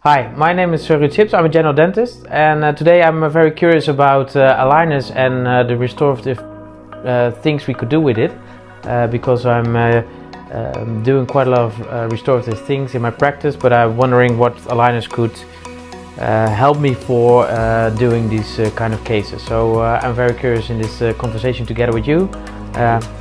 Hi, my name is Ruud Sips. I'm a general dentist, and today I'm very curious about aligners and the restorative things we could do with it, because I'm doing quite a lot of restorative things in my practice, but I'm wondering what aligners could help me for doing these kind of cases. So I'm very curious in this conversation together with you,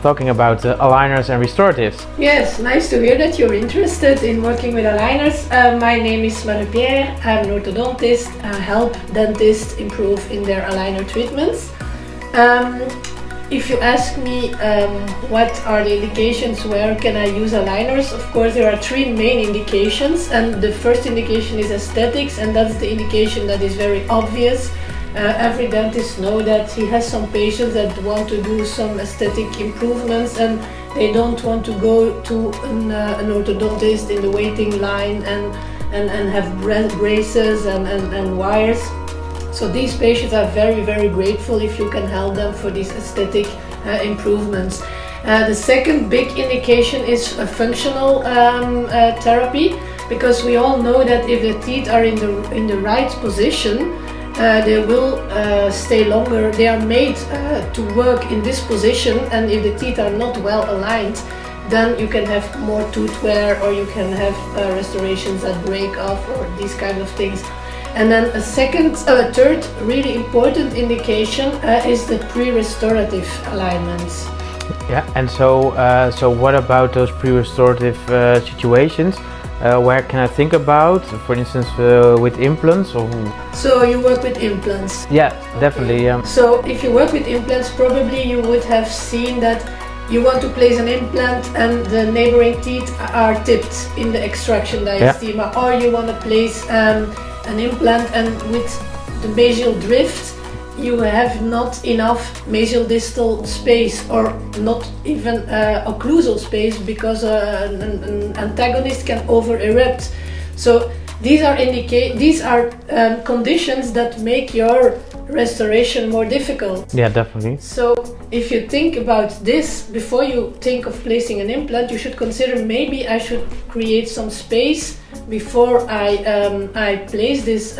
talking about aligners and restoratives. Yes, nice to hear that you're interested in working with aligners. My name is Marie-Pierre. I'm an orthodontist. I help dentists improve in their aligner treatments. If you ask me what are the indications, where can I use aligners, of course there are three main indications, and the first indication is aesthetics, and that's the indication that is very obvious. Every dentist knows that he has some patients that want to do some aesthetic improvements and they don't want to go to an orthodontist in the waiting line and have braces and wires. So these patients are very, very grateful if you can help them for these aesthetic improvements. The second big indication is a functional therapy, because we all know that if the teeth are in the right position, they will stay longer. They are made to work in this position, and if the teeth are not well aligned, then you can have more tooth wear, or you can have restorations that break off, or these kind of things. And then a third really important indication is the pre-restorative alignments. Yeah, and so what about those pre-restorative situations? Where can I think about, for instance, with implants? Or So you work with implants? Yeah, definitely. So if you work with implants, probably you would have seen that you want to place an implant and the neighboring teeth are tipped in the extraction diastema, or you want to place an implant and with the mesial drift you have not enough mesial distal space, or not even occlusal space, because an antagonist can over-erupt. So these are conditions that make your restoration more difficult. Yeah, definitely. So if you think about this before you think of placing an implant, you should consider maybe I should create some space before I place this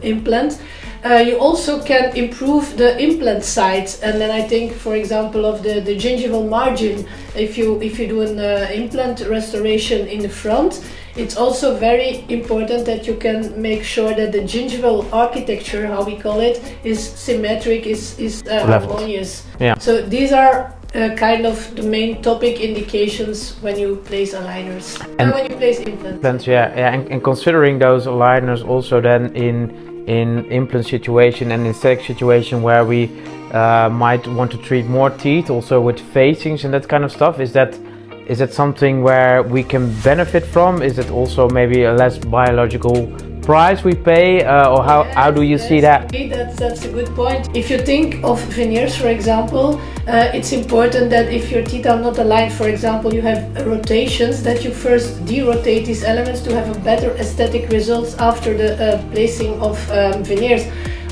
implant. You also can improve the implant size, and then I think, for example, of the gingival margin. If you do an implant restoration in the front, it's also very important that you can make sure that the gingival architecture, how we call it, is symmetric, is harmonious. Yeah. So these are kind of the main topic indications when you place aligners and when you place implants. And considering those aligners also then in implant situation and in aesthetic situation where we might want to treat more teeth, also with facings and that kind of stuff, is that something where we can benefit from? Is it also maybe a less biological price we pay, or how do you see that? That's a good point. If you think of veneers, for example, it's important that if your teeth are not aligned, for example, you have rotations, that you first derotate these elements to have a better aesthetic results after the placing of veneers.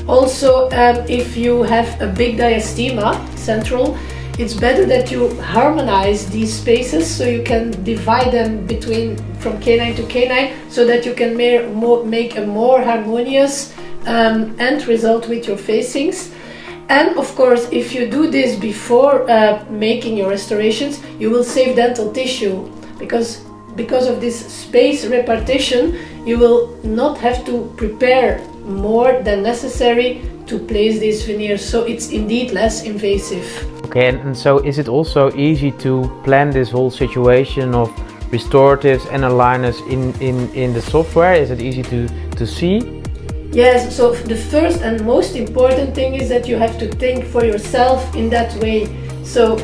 Also, if you have a big diastema, central, it's better that you harmonize these spaces, so you can divide them from canine to canine, so that you can make a more harmonious end result with your facings. And of course, if you do this before making your restorations, you will save dental tissue, because of this space repartition, you will not have to prepare more than necessary to place these veneers, so it's indeed less invasive. Okay, and so is it also easy to plan this whole situation of restoratives and aligners in the software? Is it easy to see? Yes, so the first and most important thing is that you have to think for yourself in that way. So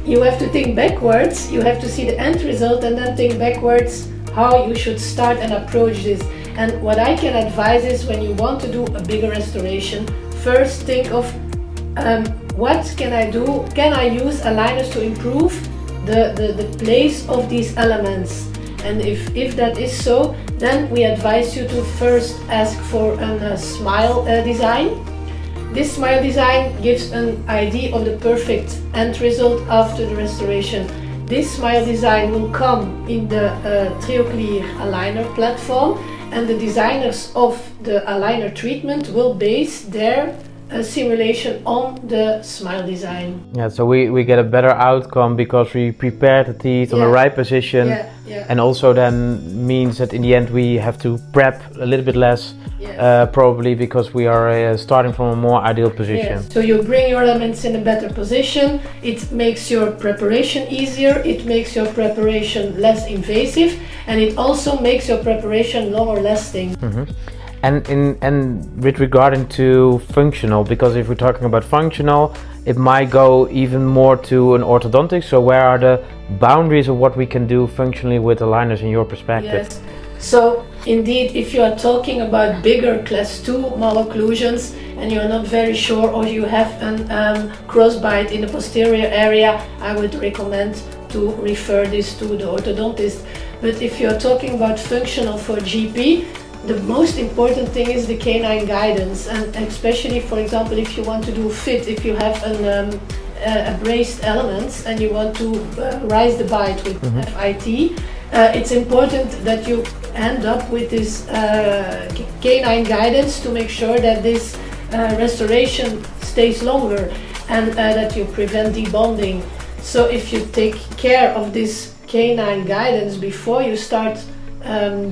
you have to think backwards, you have to see the end result, and then think backwards how you should start and approach this. And what I can advise is, when you want to do a bigger restoration, first think of what can I do? Can I use aligners to improve the place of these elements? And if that is so, then we advise you to first ask for a smile design. This smile design gives an idea of the perfect end result after the restoration. This smile design will come in the TrioClear aligner platform, and the designers of the aligner treatment will base their simulation on the smile design. Yeah, so we get a better outcome because we prepare the teeth on the right position, and also then means that in the end we have to prep a little bit less, probably because we are starting from a more ideal position. Yes. So you bring your elements in a better position, it makes your preparation easier, it makes your preparation less invasive, and it also makes your preparation longer lasting. And with regarding to functional, because if we're talking about functional, it might go even more to an orthodontic. So where are the boundaries of what we can do functionally with aligners in your perspective? Yes. So indeed, if you are talking about bigger class 2 malocclusions and you're not very sure, or you have a crossbite in the posterior area, I would recommend to refer this to the orthodontist. But if you're talking about functional for GP, the most important thing is the canine guidance, and especially, for example, if you want to do fit, if you have a braced elements and you want to rise the bite with FIT, it's important that you end up with this canine guidance to make sure that this restoration stays longer and that you prevent debonding. So if you take care of this canine guidance before you start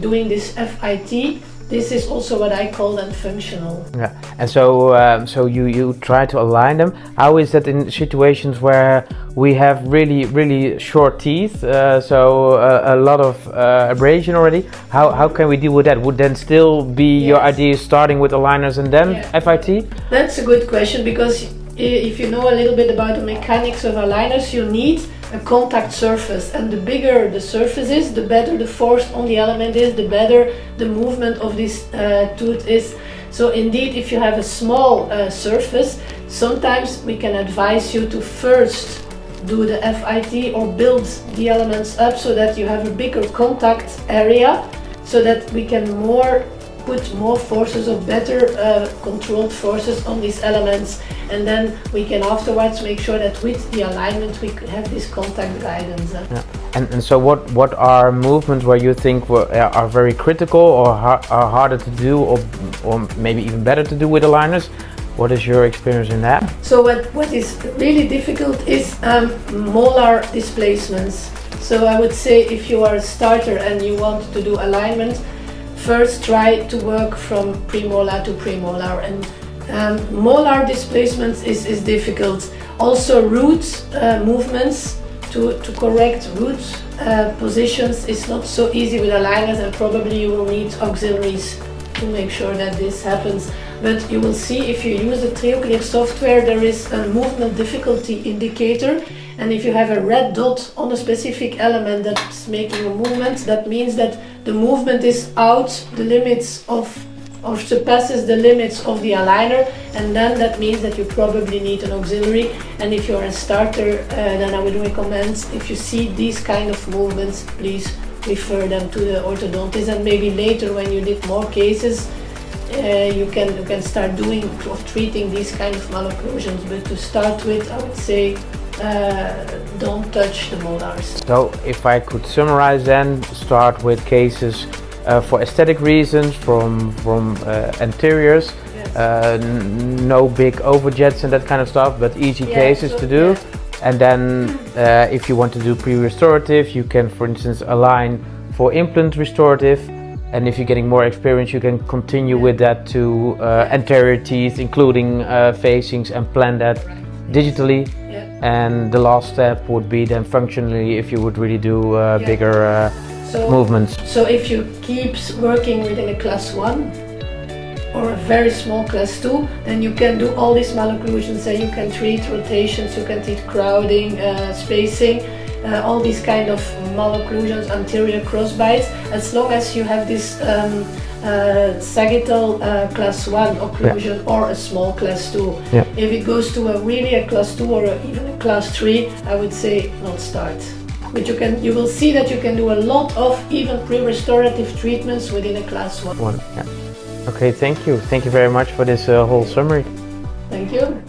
doing this FIT, this is also what I call them functional. Yeah, and so you try to align them. How is that in situations where we have really short teeth, so a lot of abrasion already? How can we deal with that? Would then still be your idea starting with aligners and then FIT? That's a good question, because if you know a little bit about the mechanics of aligners, you need a contact surface, and the bigger the surface is, the better the force on the element is, the better the movement of this tooth is. So indeed, if you have a small surface, sometimes we can advise you to first do the FIT or build the elements up so that you have a bigger contact area, so that we can put more forces, or better controlled forces on these elements, and then we can afterwards make sure that with the alignment we have this contact guidance. And so what are movements where you think are very critical or are harder to do, or maybe even better to do with aligners? What is your experience in that? So what is really difficult is molar displacements. So I would say, if you are a starter and you want to do alignment, first try to work from premolar to premolar, and molar displacements is difficult. Also root movements to correct root positions is not so easy with aligners, and probably you will need auxiliaries to make sure that this happens. But you will see, if you use the TrioClear software, there is a movement difficulty indicator, and if you have a red dot on a specific element that's making a movement, that means that the movement is out the limits of, or surpasses the limits of the aligner, and then that means that you probably need an auxiliary. And if you're a starter, then I would recommend, if you see these kind of movements, please refer them to the orthodontist, and maybe later when you did more cases, you can start doing or treating these kind of malocclusions. But to start with, I would say don't touch the molars. So if I could summarize, then start with cases for aesthetic reasons from anteriors, no big overjets and that kind of stuff, but easy cases to do. And then if you want to do pre-restorative, you can, for instance, align for implant restorative. And if you're getting more experience, you can continue with that to anterior teeth, including facings, and plan that digitally. And the last step would be then functionally, if you would really do bigger movements. So if you keep working within a class 1 or a very small class 2, then you can do all these malocclusions, and you can treat rotations, you can treat crowding, spacing, all these kind of malocclusions, anterior crossbites, as long as you have this sagittal class 1 occlusion or a small class 2. If it goes to a class 2 or even a class 3, I would say not start. But you will see that you can do a lot of even pre-restorative treatments within a class 1. Okay, thank you. Thank you very much for this whole summary. Thank you.